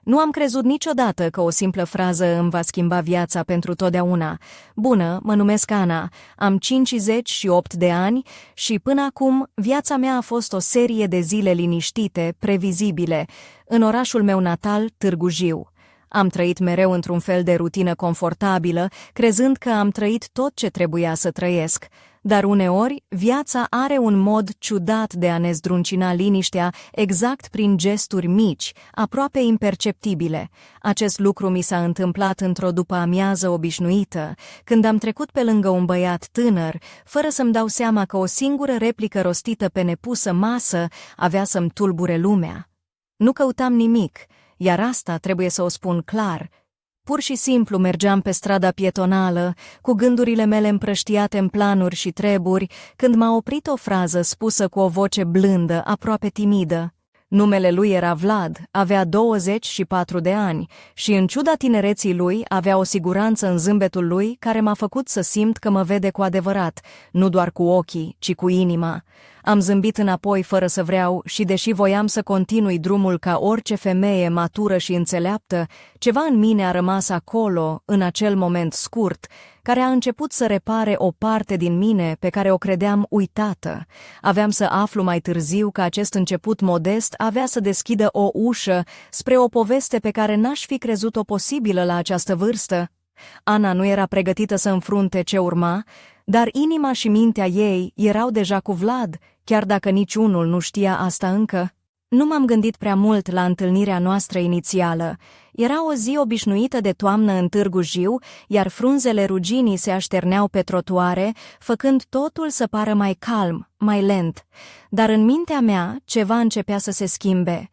Nu am crezut niciodată că o simplă frază îmi va schimba viața pentru totdeauna. Bună, mă numesc Ana, am 58 de ani și până acum viața mea a fost o serie de zile liniștite, previzibile, în orașul meu natal, Târgu Jiu. Am trăit mereu într-un fel de rutină confortabilă, crezând că am trăit tot ce trebuia să trăiesc. Dar uneori, viața are un mod ciudat de a ne zdruncina liniștea exact prin gesturi mici, aproape imperceptibile. Acest lucru mi s-a întâmplat într-o după-amiază obișnuită, când am trecut pe lângă un băiat tânăr, fără să-mi dau seama că o singură replică rostită pe nepusă masă avea să-mi tulbure lumea. Nu căutam nimic, iar asta trebuie să o spun clar. Pur și simplu mergeam pe strada pietonală, cu gândurile mele împrăștiate în planuri și treburi, când m-a oprit o frază spusă cu o voce blândă, aproape timidă. Numele lui era Vlad, avea 24 de ani și, în ciuda tinereții lui, avea o siguranță în zâmbetul lui care m-a făcut să simt că mă vede cu adevărat, nu doar cu ochii, ci cu inima. Am zâmbit înapoi fără să vreau și, deși voiam să continui drumul ca orice femeie matură și înțeleaptă, ceva în mine a rămas acolo, în acel moment scurt, care a început să repare o parte din mine pe care o credeam uitată. Aveam să aflu mai târziu că acest început modest avea să deschidă o ușă spre o poveste pe care n-aș fi crezut-o posibilă la această vârstă. Ana nu era pregătită să înfrunte ce urma, dar inima și mintea ei erau deja cu Vlad, chiar dacă niciunul nu știa asta încă. Nu m-am gândit prea mult la întâlnirea noastră inițială. Era o zi obișnuită de toamnă în Târgu Jiu, iar frunzele ruginii se așterneau pe trotuare, făcând totul să pară mai calm, mai lent. Dar în mintea mea ceva începea să se schimbe.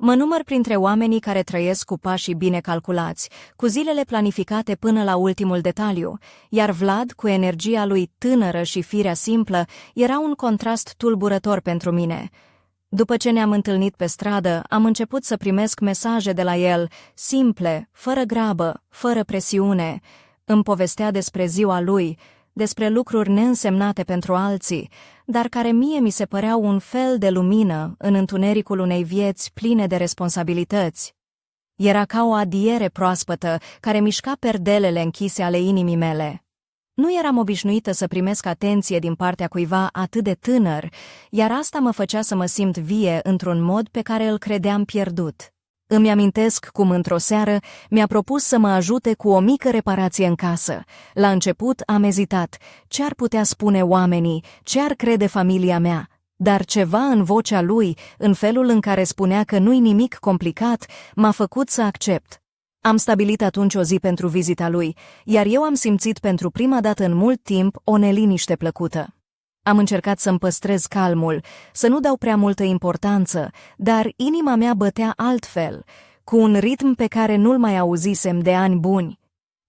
Mă număr printre oamenii care trăiesc cu pașii bine calculați, cu zilele planificate până la ultimul detaliu, iar Vlad, cu energia lui tânără și firea simplă, era un contrast tulburător pentru mine. După ce ne-am întâlnit pe stradă, am început să primesc mesaje de la el, simple, fără grabă, fără presiune. Îmi povestea despre ziua lui, despre lucruri neînsemnate pentru alții, dar care mie mi se păreau un fel de lumină în întunericul unei vieți pline de responsabilități. Era ca o adiere proaspătă care mișca perdelele închise ale inimii mele. Nu eram obișnuită să primesc atenție din partea cuiva atât de tânăr, iar asta mă făcea să mă simt vie într-un mod pe care îl credeam pierdut. Îmi amintesc cum într-o seară mi-a propus să mă ajute cu o mică reparație în casă. La început am ezitat. Ce ar putea spune oamenii? Ce ar crede familia mea? Dar ceva în vocea lui, în felul în care spunea că nu-i nimic complicat, m-a făcut să accept. Am stabilit atunci o zi pentru vizita lui, iar eu am simțit pentru prima dată în mult timp o neliniște plăcută. Am încercat să-mi păstrez calmul, să nu dau prea multă importanță, dar inima mea bătea altfel, cu un ritm pe care nu-l mai auzisem de ani buni.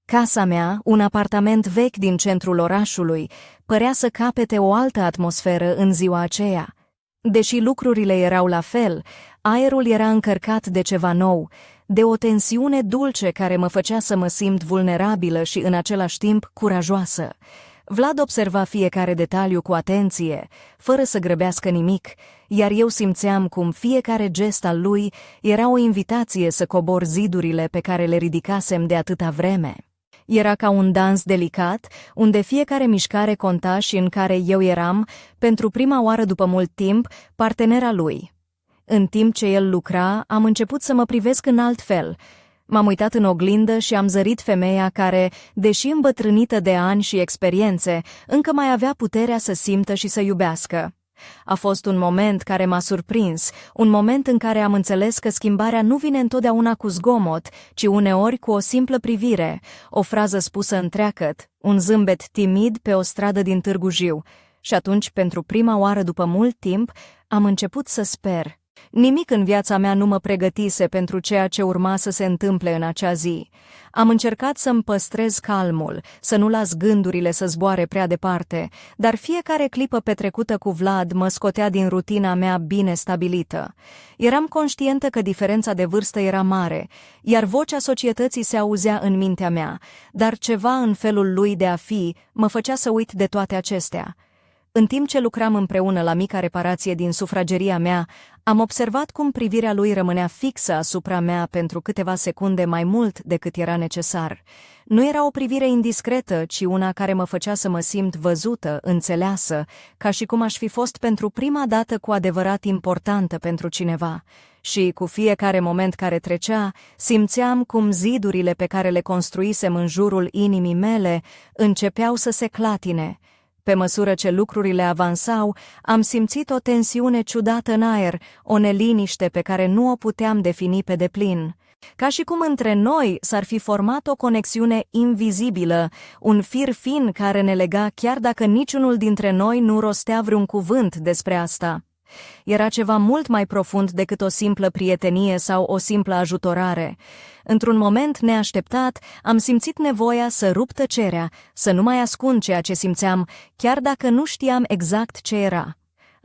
Casa mea, un apartament vechi din centrul orașului, părea să capete o altă atmosferă în ziua aceea. Deși lucrurile erau la fel, aerul era încărcat de ceva nou, de o tensiune dulce care mă făcea să mă simt vulnerabilă și în același timp curajoasă. Vlad observa fiecare detaliu cu atenție, fără să grăbească nimic, iar eu simțeam cum fiecare gest al lui era o invitație să cobor zidurile pe care le ridicasem de atâta vreme. Era ca un dans delicat, unde fiecare mișcare conta și în care eu eram, pentru prima oară după mult timp, partenera lui. În timp ce el lucra, am început să mă privesc în alt fel. M-am uitat în oglindă și am zărit femeia care, deși îmbătrânită de ani și experiențe, încă mai avea puterea să simtă și să iubească. A fost un moment care m-a surprins, un moment în care am înțeles că schimbarea nu vine întotdeauna cu zgomot, ci uneori cu o simplă privire, o frază spusă întreagăt, un zâmbet timid pe o stradă din Târgu Jiu. Și atunci, pentru prima oară după mult timp, am început să sper. Nimic în viața mea nu mă pregătise pentru ceea ce urma să se întâmple în acea zi. Am încercat să-mi păstrez calmul, să nu las gândurile să zboare prea departe, dar fiecare clipă petrecută cu Vlad mă scotea din rutina mea bine stabilită. Eram conștientă că diferența de vârstă era mare, iar vocea societății se auzea în mintea mea, dar ceva în felul lui de a fi mă făcea să uit de toate acestea. În timp ce lucram împreună la mica reparație din sufrageria mea, am observat cum privirea lui rămânea fixă asupra mea pentru câteva secunde mai mult decât era necesar. Nu era o privire indiscretă, ci una care mă făcea să mă simt văzută, înțeleasă, ca și cum aș fi fost pentru prima dată cu adevărat importantă pentru cineva. Și cu fiecare moment care trecea, simțeam cum zidurile pe care le construisem în jurul inimii mele începeau să se clatine. Pe măsură ce lucrurile avansau, am simțit o tensiune ciudată în aer, o neliniște pe care nu o puteam defini pe deplin. Ca și cum între noi s-ar fi format o conexiune invizibilă, un fir fin care ne lega chiar dacă niciunul dintre noi nu rostea vreun cuvânt despre asta. Era ceva mult mai profund decât o simplă prietenie sau o simplă ajutorare. Într-un moment neașteptat, am simțit nevoia să rup tăcerea, să nu mai ascund ceea ce simțeam, chiar dacă nu știam exact ce era.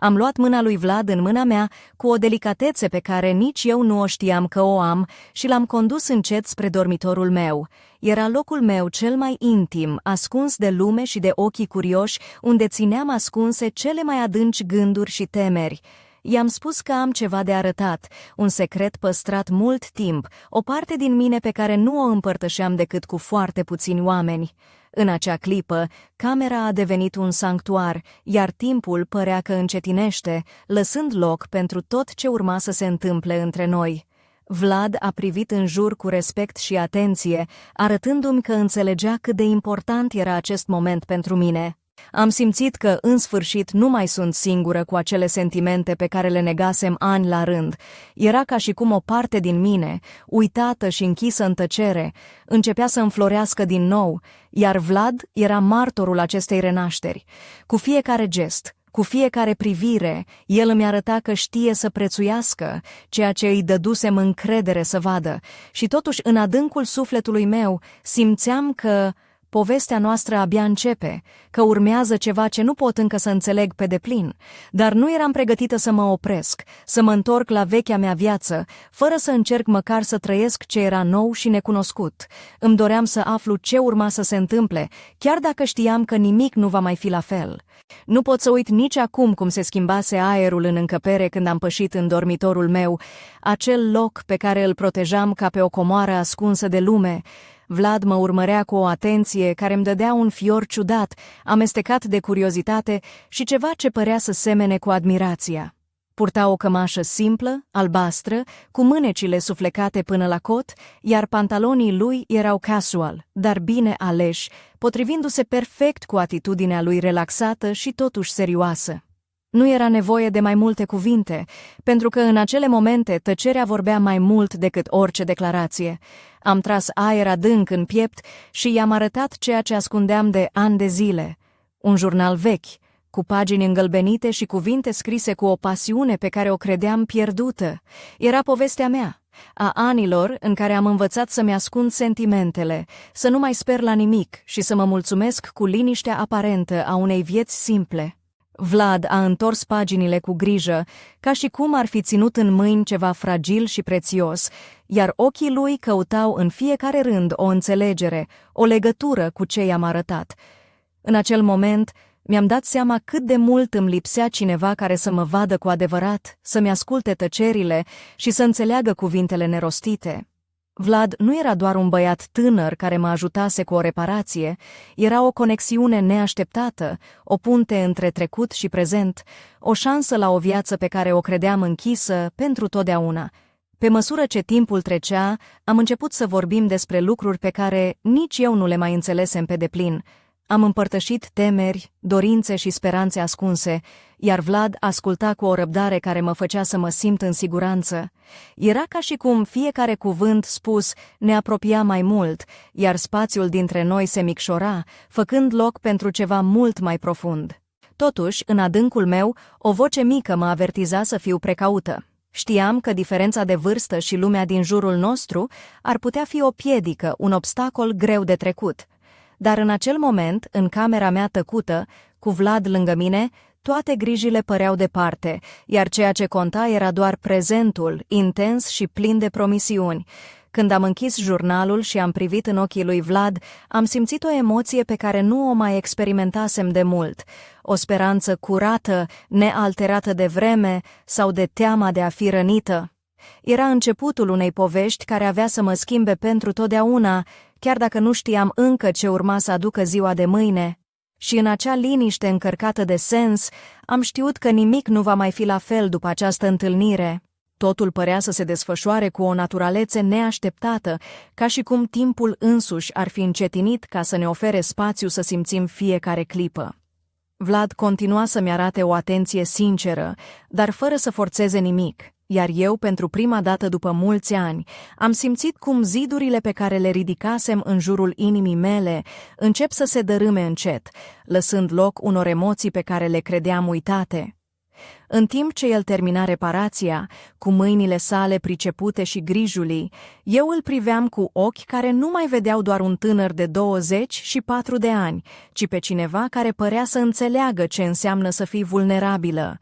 Am luat mâna lui Vlad în mâna mea cu o delicatețe pe care nici eu nu o știam că o am și l-am condus încet spre dormitorul meu. Era locul meu cel mai intim, ascuns de lume și de ochii curioși, unde țineam ascunse cele mai adânci gânduri și temeri. I-am spus că am ceva de arătat, un secret păstrat mult timp, o parte din mine pe care nu o împărtășeam decât cu foarte puțini oameni. În acea clipă, camera a devenit un sanctuar, iar timpul părea că încetinește, lăsând loc pentru tot ce urma să se întâmple între noi. Vlad a privit în jur cu respect și atenție, arătându-mi că înțelegea cât de important era acest moment pentru mine. Am simțit că, în sfârșit, nu mai sunt singură cu acele sentimente pe care le negasem ani la rând. Era ca și cum o parte din mine, uitată și închisă în tăcere, începea să înflorească din nou, iar Vlad era martorul acestei renașteri. Cu fiecare gest, cu fiecare privire, el îmi arăta că știe să prețuiască ceea ce îi dădusem încredere să vadă, și totuși în adâncul sufletului meu simțeam că povestea noastră abia începe, că urmează ceva ce nu pot încă să înțeleg pe deplin, dar nu eram pregătită să mă opresc, să mă întorc la vechea mea viață, fără să încerc măcar să trăiesc ce era nou și necunoscut. Îmi doream să aflu ce urma să se întâmple, chiar dacă știam că nimic nu va mai fi la fel. Nu pot să uit nici acum cum se schimbase aerul în încăpere când am pășit în dormitorul meu, acel loc pe care îl protejam ca pe o comoară ascunsă de lume. Vlad mă urmărea cu o atenție care îmi dădea un fior ciudat, amestecat de curiozitate și ceva ce părea să semene cu admirația. Purta o cămașă simplă, albastră, cu mânecile suflecate până la cot, iar pantalonii lui erau casual, dar bine aleși, potrivindu-se perfect cu atitudinea lui relaxată și totuși serioasă. Nu era nevoie de mai multe cuvinte, pentru că în acele momente tăcerea vorbea mai mult decât orice declarație. Am tras aer adânc în piept și i-am arătat ceea ce ascundeam de ani de zile. Un jurnal vechi, cu pagini îngălbenite și cuvinte scrise cu o pasiune pe care o credeam pierdută. Era povestea mea, a anilor în care am învățat să-mi ascund sentimentele, să nu mai sper la nimic și să mă mulțumesc cu liniștea aparentă a unei vieți simple. Vlad a întors paginile cu grijă, ca și cum ar fi ținut în mâini ceva fragil și prețios, iar ochii lui căutau în fiecare rând o înțelegere, o legătură cu ce i-am arătat. În acel moment, mi-am dat seama cât de mult îmi lipsea cineva care să mă vadă cu adevărat, să-mi asculte tăcerile și să înțeleagă cuvintele nerostite. Vlad nu era doar un băiat tânăr care mă ajutase cu o reparație, era o conexiune neașteptată, o punte între trecut și prezent, o șansă la o viață pe care o credeam închisă pentru totdeauna. Pe măsură ce timpul trecea, am început să vorbim despre lucruri pe care nici eu nu le mai înțelesem pe deplin. Am împărtășit temeri, dorințe și speranțe ascunse, iar Vlad asculta cu o răbdare care mă făcea să mă simt în siguranță. Era ca și cum fiecare cuvânt spus ne apropia mai mult, iar spațiul dintre noi se micșora, făcând loc pentru ceva mult mai profund. Totuși, în adâncul meu, o voce mică mă avertiza să fiu precaută. Știam că diferența de vârstă și lumea din jurul nostru ar putea fi o piedică, un obstacol greu de trecut. Dar în acel moment, în camera mea tăcută, cu Vlad lângă mine, toate grijile păreau departe, iar ceea ce conta era doar prezentul, intens și plin de promisiuni. Când am închis jurnalul și am privit în ochii lui Vlad, am simțit o emoție pe care nu o mai experimentasem de mult. O speranță curată, nealterată de vreme sau de teama de a fi rănită. Era începutul unei povești care avea să mă schimbe pentru totdeauna, chiar dacă nu știam încă ce urma să aducă ziua de mâine. Și în acea liniște încărcată de sens, am știut că nimic nu va mai fi la fel după această întâlnire. Totul părea să se desfășoare cu o naturalețe neașteptată, ca și cum timpul însuși ar fi încetinit ca să ne ofere spațiu să simțim fiecare clipă. Vlad continua să-mi arate o atenție sinceră, dar fără să forțeze nimic, iar eu, pentru prima dată după mulți ani, am simțit cum zidurile pe care le ridicasem în jurul inimii mele încep să se dărâme încet, lăsând loc unor emoții pe care le credeam uitate. În timp ce el termina reparația, cu mâinile sale pricepute și grijulii, eu îl priveam cu ochi care nu mai vedeau doar un tânăr de 24 de ani, ci pe cineva care părea să înțeleagă ce înseamnă să fii vulnerabilă.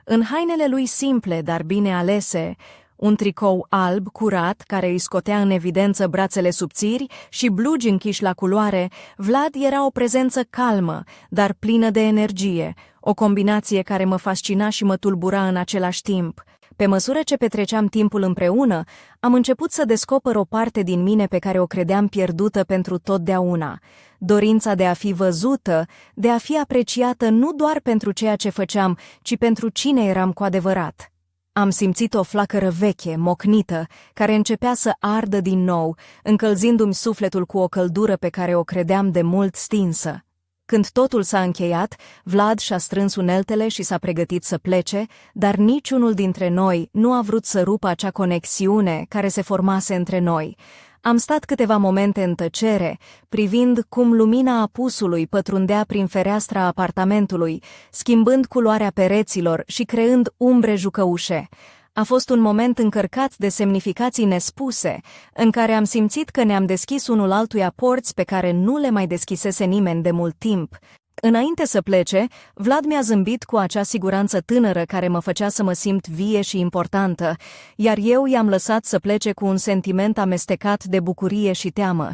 În hainele lui simple, dar bine alese, un tricou alb curat care îi scotea în evidență brațele subțiri și blugi închiși la culoare, Vlad era o prezență calmă, dar plină de energie, o combinație care mă fascina și mă tulbura în același timp. Pe măsură ce petreceam timpul împreună, am început să descoper o parte din mine pe care o credeam pierdută pentru totdeauna. Dorința de a fi văzută, de a fi apreciată nu doar pentru ceea ce făceam, ci pentru cine eram cu adevărat. Am simțit o flacără veche, mocnită, care începea să ardă din nou, încălzindu-mi sufletul cu o căldură pe care o credeam de mult stinsă. Când totul s-a încheiat, Vlad și-a strâns uneltele și s-a pregătit să plece, dar niciunul dintre noi nu a vrut să rupă acea conexiune care se formase între noi. Am stat câteva momente în tăcere, privind cum lumina apusului pătrundea prin fereastra apartamentului, schimbând culoarea pereților și creând umbre jucăușe. A fost un moment încărcat de semnificații nespuse, în care am simțit că ne-am deschis unul altuia porți pe care nu le mai deschisese nimeni de mult timp. Înainte să plece, Vlad mi-a zâmbit cu acea siguranță tânără care mă făcea să mă simt vie și importantă, iar eu i-am lăsat să plece cu un sentiment amestecat de bucurie și teamă.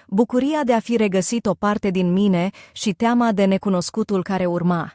Bucuria de a fi regăsit o parte din mine și teama de necunoscutul care urma.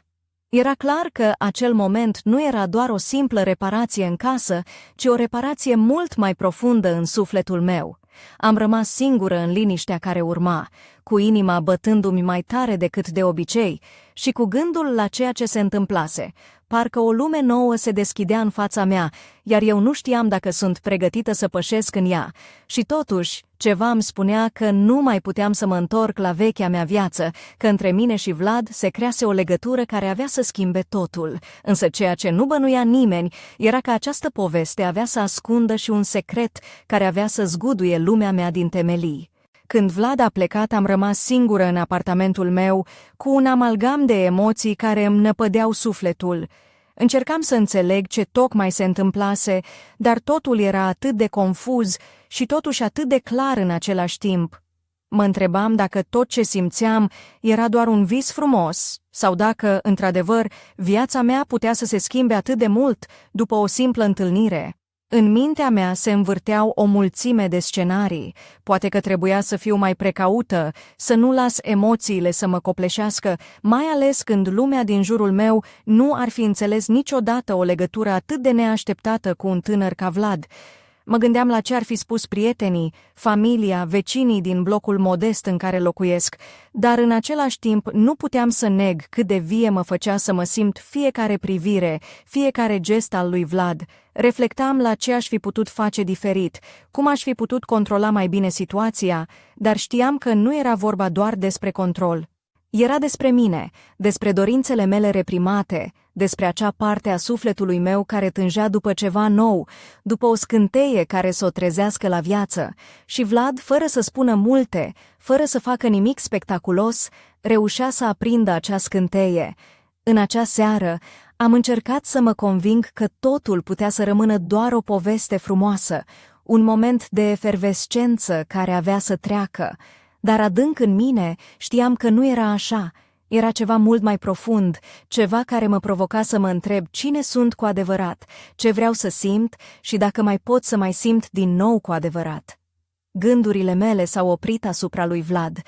Era clar că acel moment nu era doar o simplă reparație în casă, ci o reparație mult mai profundă în sufletul meu. Am rămas singură în liniștea care urma, cu inima bătându-mi mai tare decât de obicei și cu gândul la ceea ce se întâmplase. Parcă o lume nouă se deschidea în fața mea, iar eu nu știam dacă sunt pregătită să pășesc în ea. Și totuși, ceva îmi spunea că nu mai puteam să mă întorc la vechea mea viață, că între mine și Vlad se crease o legătură care avea să schimbe totul. Însă ceea ce nu bănuia nimeni era că această poveste avea să ascundă și un secret care avea să zguduie lumea mea din temelii. Când Vlad a plecat, am rămas singură în apartamentul meu, cu un amalgam de emoții care îmi năpădeau sufletul. Încercam să înțeleg ce tocmai se întâmplase, dar totul era atât de confuz și totuși atât de clar în același timp. Mă întrebam dacă tot ce simțeam era doar un vis frumos, sau dacă, într-adevăr, viața mea putea să se schimbe atât de mult după o simplă întâlnire. În mintea mea se învârteau o mulțime de scenarii. Poate că trebuia să fiu mai precaută, să nu las emoțiile să mă copleșească, mai ales când lumea din jurul meu nu ar fi înțeles niciodată o legătură atât de neașteptată cu un tânăr ca Vlad. Mă gândeam la ce ar fi spus prietenii, familia, vecinii din blocul modest în care locuiesc, dar în același timp nu puteam să neg cât de vie mă făcea să mă simt fiecare privire, fiecare gest al lui Vlad. Reflectam la ce aș fi putut face diferit, cum aș fi putut controla mai bine situația, dar știam că nu era vorba doar despre control. Era despre mine, despre dorințele mele reprimate, despre acea parte a sufletului meu care tângea după ceva nou, după o scânteie care să o trezească la viață. Și Vlad, fără să spună multe, fără să facă nimic spectaculos, reușea să aprindă acea scânteie. În acea seară, am încercat să mă conving că totul putea să rămână doar o poveste frumoasă, un moment de efervescență care avea să treacă. Dar adânc în mine știam că nu era așa, era ceva mult mai profund, ceva care mă provoca să mă întreb cine sunt cu adevărat, ce vreau să simt și dacă mai pot să mai simt din nou cu adevărat. Gândurile mele s-au oprit asupra lui Vlad.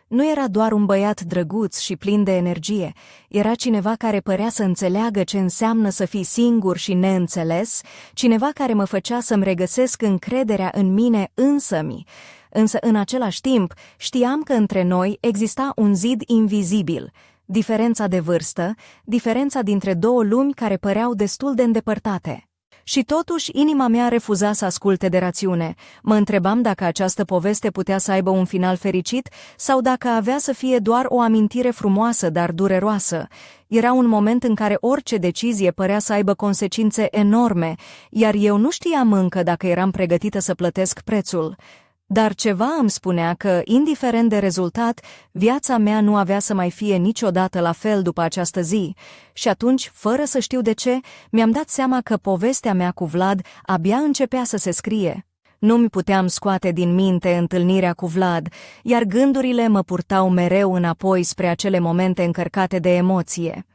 Nu era doar un băiat drăguț și plin de energie, era cineva care părea să înțeleagă ce înseamnă să fii singur și neînțeles, cineva care mă făcea să-mi regăsesc încrederea în mine însămi. Însă, în același timp, știam că între noi exista un zid invizibil, diferența de vârstă, diferența dintre două lumi care păreau destul de îndepărtate. Și totuși, inima mea refuza să asculte de rațiune. Mă întrebam dacă această poveste putea să aibă un final fericit sau dacă avea să fie doar o amintire frumoasă, dar dureroasă. Era un moment în care orice decizie părea să aibă consecințe enorme, iar eu nu știam încă dacă eram pregătită să plătesc prețul. Dar ceva îmi spunea că, indiferent de rezultat, viața mea nu avea să mai fie niciodată la fel după această zi. Și atunci, fără să știu de ce, mi-am dat seama că povestea mea cu Vlad abia începea să se scrie. Nu-mi puteam scoate din minte întâlnirea cu Vlad, iar gândurile mă purtau mereu înapoi spre acele momente încărcate de emoție.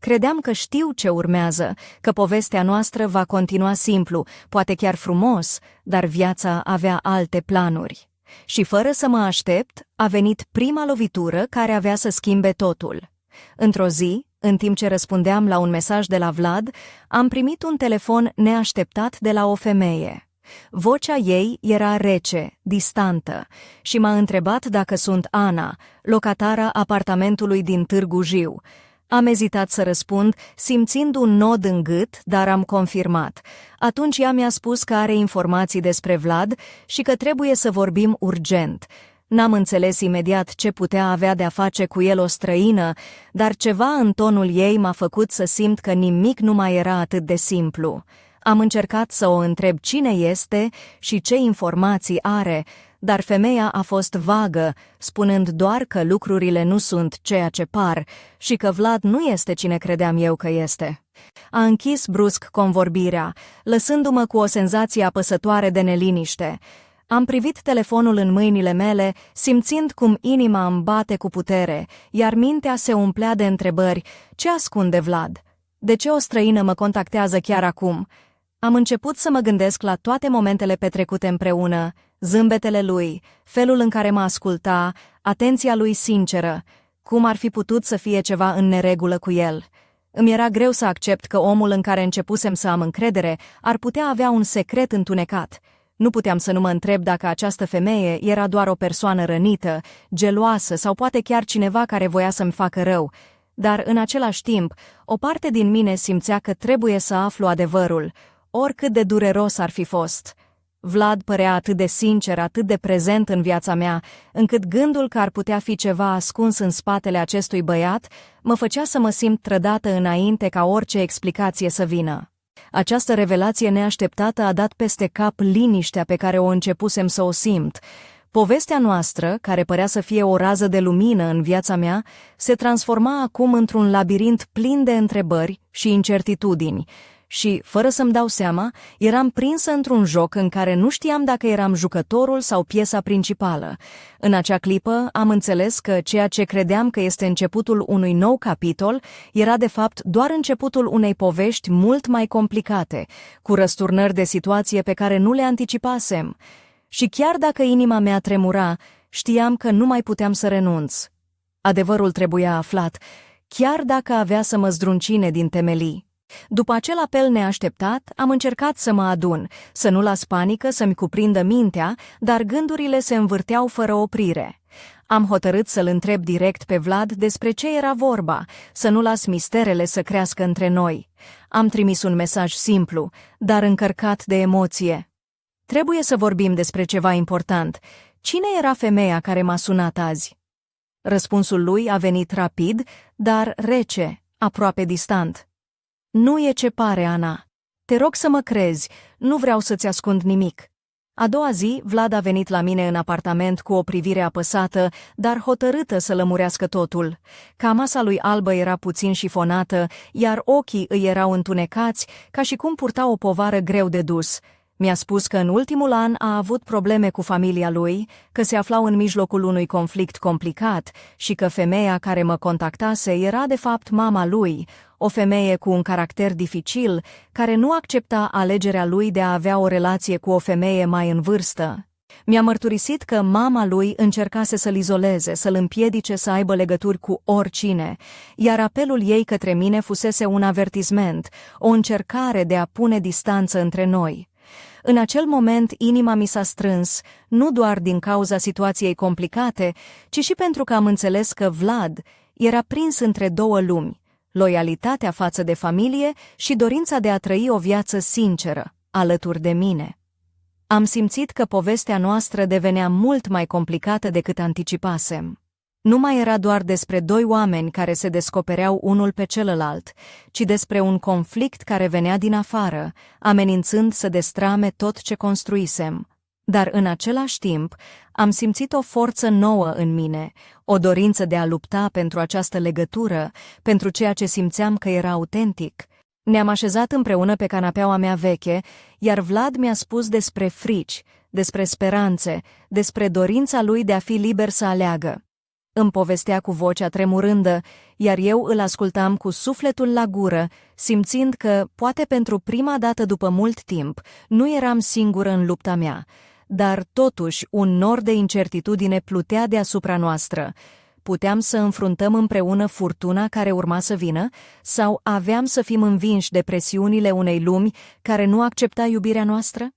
Credeam că știu ce urmează, că povestea noastră va continua simplu, poate chiar frumos, dar viața avea alte planuri. Și fără să mă aștept, a venit prima lovitură care avea să schimbe totul. Într-o zi, în timp ce răspundeam la un mesaj de la Vlad, am primit un telefon neașteptat de la o femeie. Vocea ei era rece, distantă, și m-a întrebat dacă sunt Ana, locatara apartamentului din Târgu Jiu. Am ezitat să răspund, simțind un nod în gât, dar am confirmat. Atunci ea mi-a spus că are informații despre Vlad și că trebuie să vorbim urgent. N-am înțeles imediat ce putea avea de-a face cu el o străină, dar ceva în tonul ei m-a făcut să simt că nimic nu mai era atât de simplu. Am încercat să o întreb cine este și ce informații are, dar femeia a fost vagă, spunând doar că lucrurile nu sunt ceea ce par și că Vlad nu este cine credeam eu că este. A închis brusc convorbirea, lăsându-mă cu o senzație apăsătoare de neliniște. Am privit telefonul în mâinile mele, simțind cum inima îmi bate cu putere, iar mintea se umplea de întrebări. Ce ascunde Vlad? De ce o străină mă contactează chiar acum? Am început să mă gândesc la toate momentele petrecute împreună, zâmbetele lui, felul în care mă asculta, atenția lui sinceră, cum ar fi putut să fie ceva în neregulă cu el. Îmi era greu să accept că omul în care începusem să am încredere ar putea avea un secret întunecat. Nu puteam să nu mă întreb dacă această femeie era doar o persoană rănită, geloasă sau poate chiar cineva care voia să-mi facă rău. Dar, în același timp, o parte din mine simțea că trebuie să aflu adevărul, oricât de dureros ar fi fost. Vlad părea atât de sincer, atât de prezent în viața mea, încât gândul că ar putea fi ceva ascuns în spatele acestui băiat mă făcea să mă simt trădată înainte ca orice explicație să vină. Această revelație neașteptată a dat peste cap liniștea pe care o începusem să o simt. Povestea noastră, care părea să fie o rază de lumină în viața mea, se transforma acum într-un labirint plin de întrebări și incertitudini. Și, fără să-mi dau seama, eram prinsă într-un joc în care nu știam dacă eram jucătorul sau piesa principală. În acea clipă am înțeles că ceea ce credeam că este începutul unui nou capitol era de fapt doar începutul unei povești mult mai complicate, cu răsturnări de situație pe care nu le anticipasem. Și chiar dacă inima mea tremura, știam că nu mai puteam să renunț. Adevărul trebuia aflat, chiar dacă avea să mă zdruncine din temelii. După acel apel neașteptat, am încercat să mă adun, să nu las panică să-mi cuprindă mintea, dar gândurile se învârteau fără oprire. Am hotărât să-l întreb direct pe Vlad despre ce era vorba, să nu las misterele să crească între noi. Am trimis un mesaj simplu, dar încărcat de emoție. Trebuie să vorbim despre ceva important. Cine era femeia care m-a sunat azi? Răspunsul lui a venit rapid, dar rece, aproape distant. Nu e ce pare, Ana. Te rog să mă crezi, nu vreau să-ți ascund nimic. A doua zi, Vlad a venit la mine în apartament cu o privire apăsată, dar hotărâtă să lămurească totul. Camasa lui albă era puțin șifonată, iar ochii îi erau întunecați, ca și cum purta o povară greu de dus. Mi-a spus că în ultimul an a avut probleme cu familia lui, că se aflau în mijlocul unui conflict complicat și că femeia care mă contactase era de fapt mama lui, o femeie cu un caracter dificil, care nu accepta alegerea lui de a avea o relație cu o femeie mai în vârstă. Mi-a mărturisit că mama lui încercase să-l izoleze, să-l împiedice să aibă legături cu oricine, iar apelul ei către mine fusese un avertisment, o încercare de a pune distanță între noi. În acel moment, inima mi s-a strâns, nu doar din cauza situației complicate, ci și pentru că am înțeles că Vlad era prins între două lumi, loialitatea față de familie și dorința de a trăi o viață sinceră, alături de mine. Am simțit că povestea noastră devenea mult mai complicată decât anticipasem. Nu mai era doar despre doi oameni care se descopereau unul pe celălalt, ci despre un conflict care venea din afară, amenințând să destrame tot ce construisem. Dar în același timp, am simțit o forță nouă în mine, o dorință de a lupta pentru această legătură, pentru ceea ce simțeam că era autentic. Ne-am așezat împreună pe canapeaua mea veche, iar Vlad mi-a spus despre frici, despre speranțe, despre dorința lui de a fi liber să aleagă. Îmi povestea cu vocea tremurândă, iar eu îl ascultam cu sufletul la gură, simțind că, poate pentru prima dată după mult timp, nu eram singură în lupta mea, dar totuși un nor de incertitudine plutea deasupra noastră. Puteam să înfruntăm împreună furtuna care urma să vină, sau aveam să fim învinși de presiunile unei lumi care nu accepta iubirea noastră?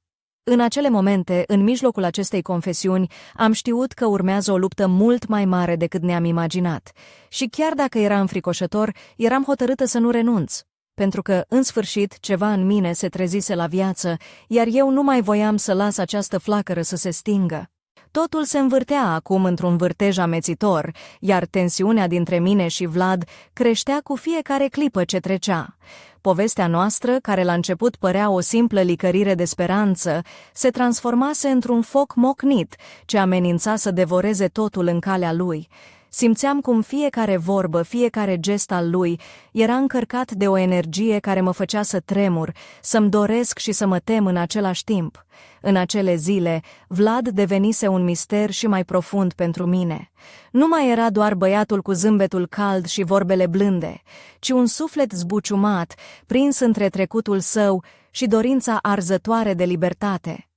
În acele momente, în mijlocul acestei confesiuni, am știut că urmează o luptă mult mai mare decât ne-am imaginat. Și chiar dacă era înfricoșător, eram hotărâtă să nu renunț. Pentru că, în sfârșit, ceva în mine se trezise la viață, iar eu nu mai voiam să las această flacără să se stingă. Totul se învârtea acum într-un vârtej amețitor, iar tensiunea dintre mine și Vlad creștea cu fiecare clipă ce trecea. Povestea noastră, care la început părea o simplă licărire de speranță, se transformase într-un foc mocnit, ce amenința să devoreze totul în calea lui. Simțeam cum fiecare vorbă, fiecare gest al lui era încărcat de o energie care mă făcea să tremur, să-mi doresc și să mă tem în același timp. În acele zile, Vlad devenise un mister și mai profund pentru mine. Nu mai era doar băiatul cu zâmbetul cald și vorbele blânde, ci un suflet zbuciumat, prins între trecutul său și dorința arzătoare de libertate.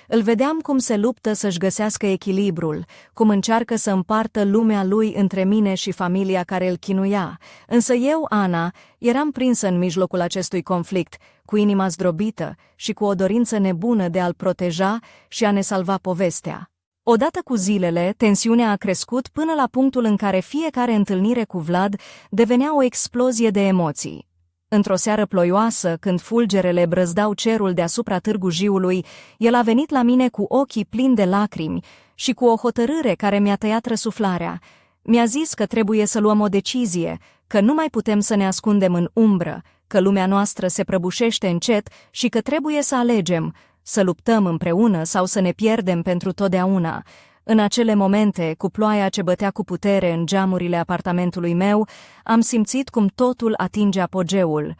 Îl vedeam cum se luptă să-și găsească echilibrul, cum încearcă să împartă lumea lui între mine și familia care îl chinuia, însă eu, Ana, eram prinsă în mijlocul acestui conflict, cu inima zdrobită și cu o dorință nebună de a-l proteja și a ne salva povestea. Odată cu zilele, tensiunea a crescut până la punctul în care fiecare întâlnire cu Vlad devenea o explozie de emoții. Într-o seară ploioasă, când fulgerele brăzdau cerul deasupra Târgu Jiului, el a venit la mine cu ochii plini de lacrimi și cu o hotărâre care mi-a tăiat răsuflarea. Mi-a zis că trebuie să luăm o decizie, că nu mai putem să ne ascundem în umbră, că lumea noastră se prăbușește încet și că trebuie să alegem, să luptăm împreună sau să ne pierdem pentru totdeauna. În acele momente, cu ploaia ce bătea cu putere în geamurile apartamentului meu, am simțit cum totul atinge apogeul.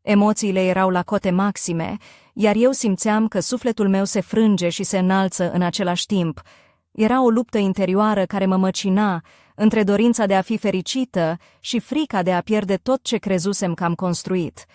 Emoțiile erau la cote maxime, iar eu simțeam că sufletul meu se frânge și se înalță în același timp. Era o luptă interioară care mă măcina, între dorința de a fi fericită și frica de a pierde tot ce crezusem că am construit.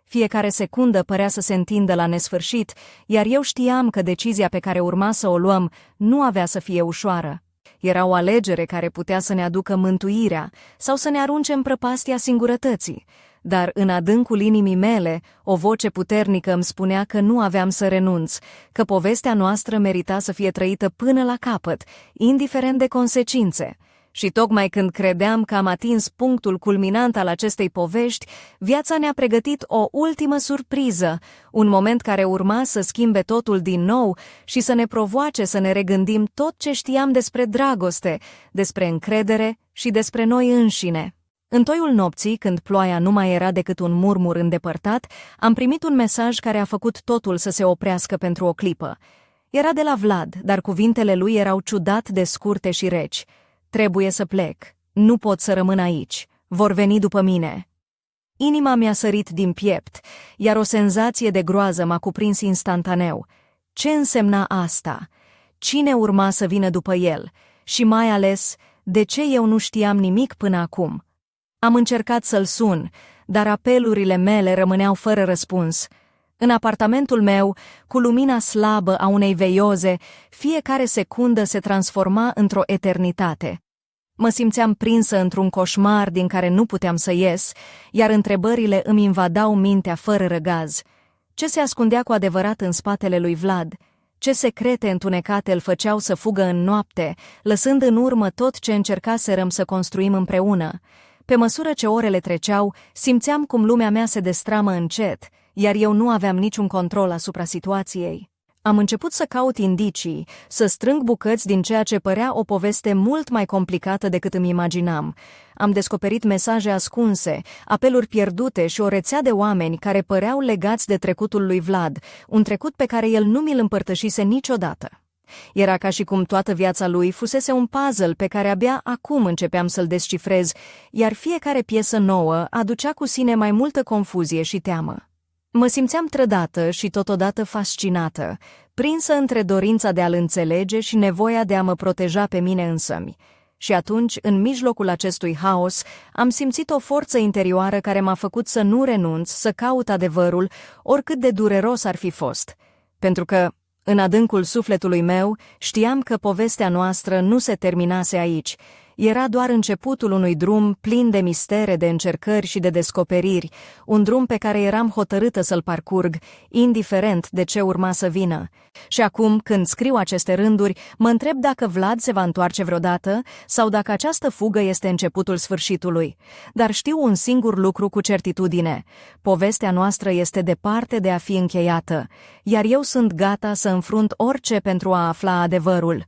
Fiecare secundă părea să se întindă la nesfârșit, iar eu știam că decizia pe care urma să o luăm nu avea să fie ușoară. Era o alegere care putea să ne aducă mântuirea sau să ne arunce în prăpastia singurătății. Dar în adâncul inimii mele, o voce puternică îmi spunea că nu aveam să renunț, că povestea noastră merita să fie trăită până la capăt, indiferent de consecințe. Și tocmai când credeam că am atins punctul culminant al acestei povești, viața ne-a pregătit o ultimă surpriză, un moment care urma să schimbe totul din nou și să ne provoace să ne regândim tot ce știam despre dragoste, despre încredere și despre noi înșine. În toiul nopții, când ploaia nu mai era decât un murmur îndepărtat, am primit un mesaj care a făcut totul să se oprească pentru o clipă. Era de la Vlad, dar cuvintele lui erau ciudat de scurte și reci. Trebuie să plec. Nu pot să rămân aici. Vor veni după mine. Inima mi-a sărit din piept, iar o senzație de groază m-a cuprins instantaneu. Ce însemna asta? Cine urma să vină după el? Și mai ales, de ce eu nu știam nimic până acum? Am încercat să-l sun, dar apelurile mele rămâneau fără răspuns. În apartamentul meu, cu lumina slabă a unei veioze, fiecare secundă se transforma într-o eternitate. Mă simțeam prinsă într-un coșmar din care nu puteam să ies, iar întrebările îmi invadau mintea fără răgaz. Ce se ascundea cu adevărat în spatele lui Vlad? Ce secrete întunecate îl făceau să fugă în noapte, lăsând în urmă tot ce încercaserăm să construim împreună? Pe măsură ce orele treceau, simțeam cum lumea mea se destramă încet, iar eu nu aveam niciun control asupra situației. Am început să caut indicii, să strâng bucăți din ceea ce părea o poveste mult mai complicată decât îmi imaginam. Am descoperit mesaje ascunse, apeluri pierdute și o rețea de oameni care păreau legați de trecutul lui Vlad, un trecut pe care el nu mi-l împărtășise niciodată. Era ca și cum toată viața lui fusese un puzzle pe care abia acum începeam să-l descifrez, iar fiecare piesă nouă aducea cu sine mai multă confuzie și teamă. Mă simțeam trădată și totodată fascinată, prinsă între dorința de a-l înțelege și nevoia de a mă proteja pe mine însămi. Și atunci, în mijlocul acestui haos, am simțit o forță interioară care m-a făcut să nu renunț, să caut adevărul, oricât de dureros ar fi fost. Pentru că, în adâncul sufletului meu, știam că povestea noastră nu se terminase aici. Era doar începutul unui drum plin de mistere, de încercări și de descoperiri, un drum pe care eram hotărâtă să-l parcurg, indiferent de ce urma să vină. Și acum, când scriu aceste rânduri, mă întreb dacă Vlad se va întoarce vreodată sau dacă această fugă este începutul sfârșitului. Dar știu un singur lucru cu certitudine: povestea noastră este departe de a fi încheiată, iar eu sunt gata să înfrunt orice pentru a afla adevărul.